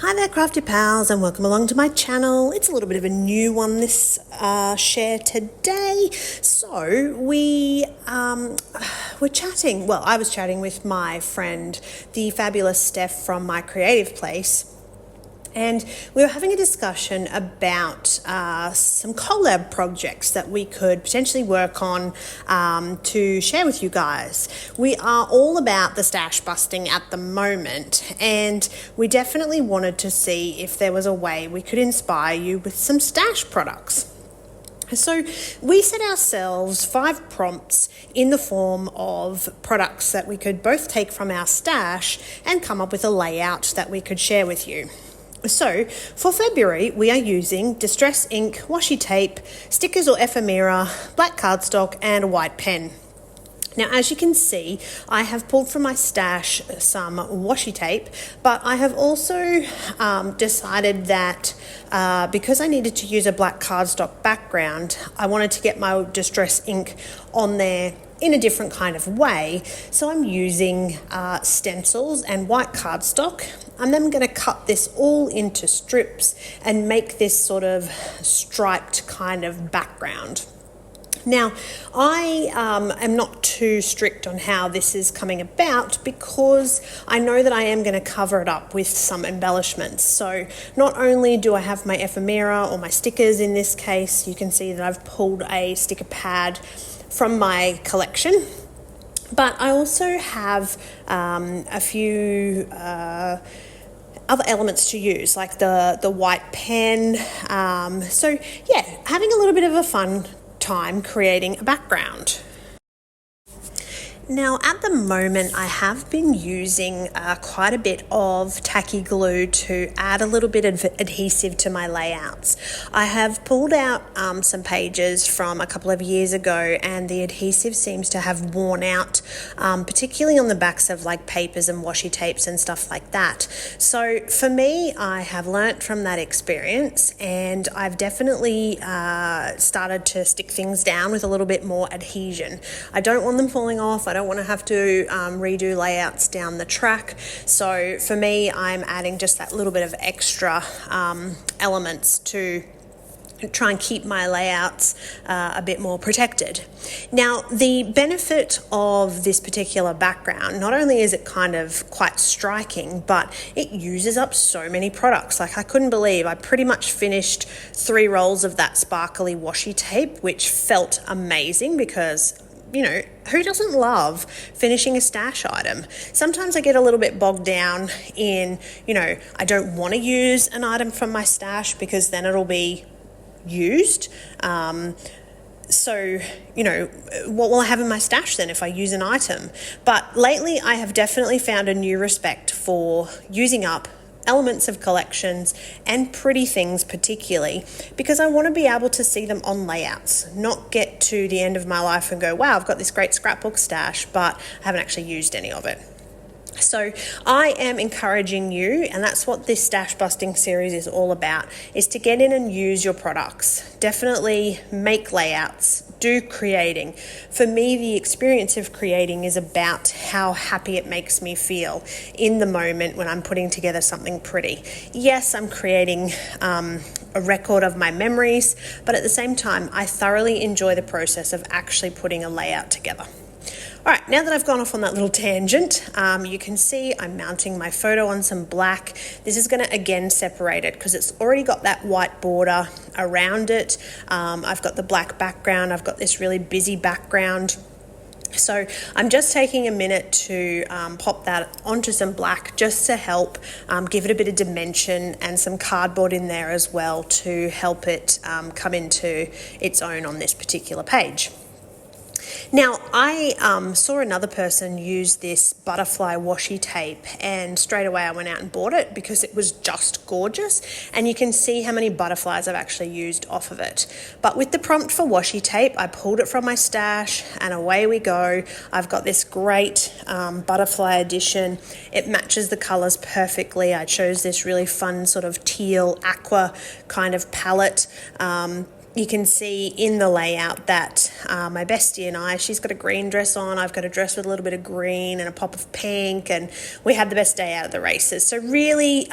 Hi there, Crafty Pals, and welcome along to my channel. It's a little bit of a new one this share today. So we were chatting, well, I was chatting with my friend, the fabulous Steph from My Creative Place, and we were having a discussion about some collab projects that we could potentially work on to share with you guys. We are all about the stash busting at the moment, and we definitely wanted to see if there was a way we could inspire you with some stash products. So we set ourselves 5 prompts in the form of products that we could both take from our stash and come up with a layout that we could share with you. So for February, we are using distress ink, washi tape, stickers or ephemera, black cardstock, and a white pen. Now, as you can see, I have pulled from my stash some washi tape, but I have also decided that because I needed to use a black cardstock background, I wanted to get my distress ink on there in a different kind of way. So I'm using stencils and white cardstock. I'm then going to cut this all into strips and make this sort of striped kind of background. Now, I am not too strict on how this is coming about because I know that I am going to cover it up with some embellishments. So not only do I have my ephemera or my stickers in this case, you can see that I've pulled a sticker pad from my collection, but I also have a few other elements to use, like the white pen. So yeah, having a little bit of a fun time creating a background. Now, at the moment, I have been using quite a bit of tacky glue to add a little bit of adhesive to my layouts. I have pulled out some pages from a couple of years ago, and the adhesive seems to have worn out, particularly on the backs of like papers and washi tapes and stuff like that. So for me, I have learnt from that experience, and I've definitely started to stick things down with a little bit more adhesion. I don't want them falling off. I don't want to have to redo layouts down the track. So for me, I'm adding just that little bit of extra elements to try and keep my layouts a bit more protected. Now, the benefit of this particular background, not only is it kind of quite striking, but it uses up so many products. Like, I couldn't believe I pretty much finished 3 rolls of that sparkly washi tape, which felt amazing because, you know, who doesn't love finishing a stash item? Sometimes I get a little bit bogged down in, you know, I don't want to use an item from my stash because then it'll be used. So, you know, what will I have in my stash then if I use an item? But lately I have definitely found a new respect for using up elements of collections and pretty things particularly, because I want to be able to see them on layouts, not get to the end of my life and go, wow, I've got this great scrapbook stash, but I haven't actually used any of it. So I am encouraging you, and that's what this stash busting series is all about, is to get in and use your products. Definitely make layouts, do creating. For me, the experience of creating is about how happy it makes me feel in the moment when I'm putting together something pretty. Yes, I'm creating a record of my memories, but at the same time, I thoroughly enjoy the process of actually putting a layout together. All right, now that I've gone off on that little tangent, you can see I'm mounting my photo on some black. This is going to again separate it because it's already got that white border around it. I've got the black background. I've got this really busy background. So I'm just taking a minute to pop that onto some black just to help give it a bit of dimension, and some cardboard in there as well to help it come into its own on this particular page. Now, I saw another person use this butterfly washi tape, and straight away I went out and bought it because it was just gorgeous, and you can see how many butterflies I've actually used off of it. But with the prompt for washi tape, I pulled it from my stash and away we go. I've got this great butterfly edition. It matches the colors perfectly. I chose this really fun sort of teal aqua kind of palette. You can see in the layout that my bestie and I, she's got a green dress on, I've got a dress with a little bit of green and a pop of pink, and we had the best day out of the races. So really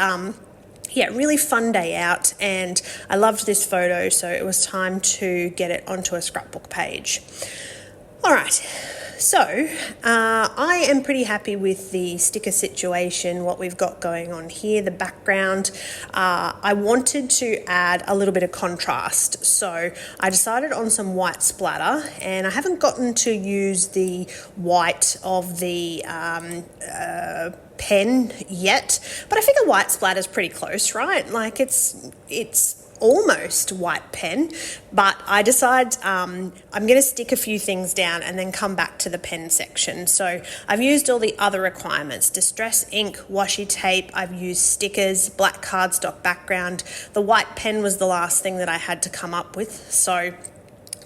yeah, really fun day out, and I loved this photo, so it was time to get it onto a scrapbook page. All right, so I am pretty happy with the sticker situation, what we've got going on here, the background. I wanted to add a little bit of contrast, so I decided on some white splatter, and I haven't gotten to use the white of the pen yet, but I figure white splatter is pretty close, right? Like it's almost white pen, but I decide I'm going to stick a few things down and then come back to the pen section. So I've used all the other requirements: distress ink, washi tape, I've used stickers, black cardstock background. The white pen was the last thing that I had to come up with, so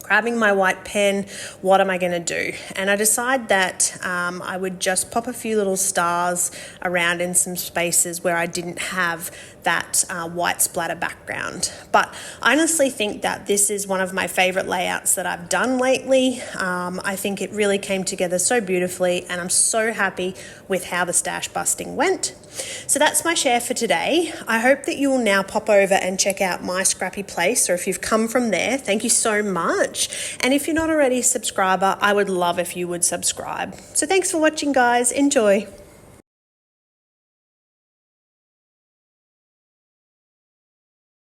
grabbing my white pen, what am I going to do? And I decide that I would just pop a few little stars around in some spaces where I didn't have that white splatter background. But I honestly think that this is one of my favorite layouts that I've done lately. I think it really came together so beautifully, and I'm so happy with how the stash busting went. So that's my share for today. I hope that you will now pop over and check out my Scrappy Place, or if you've come from there, thank you so much. And if you're not already a subscriber, I would love if you would subscribe. So thanks for watching, guys. Enjoy.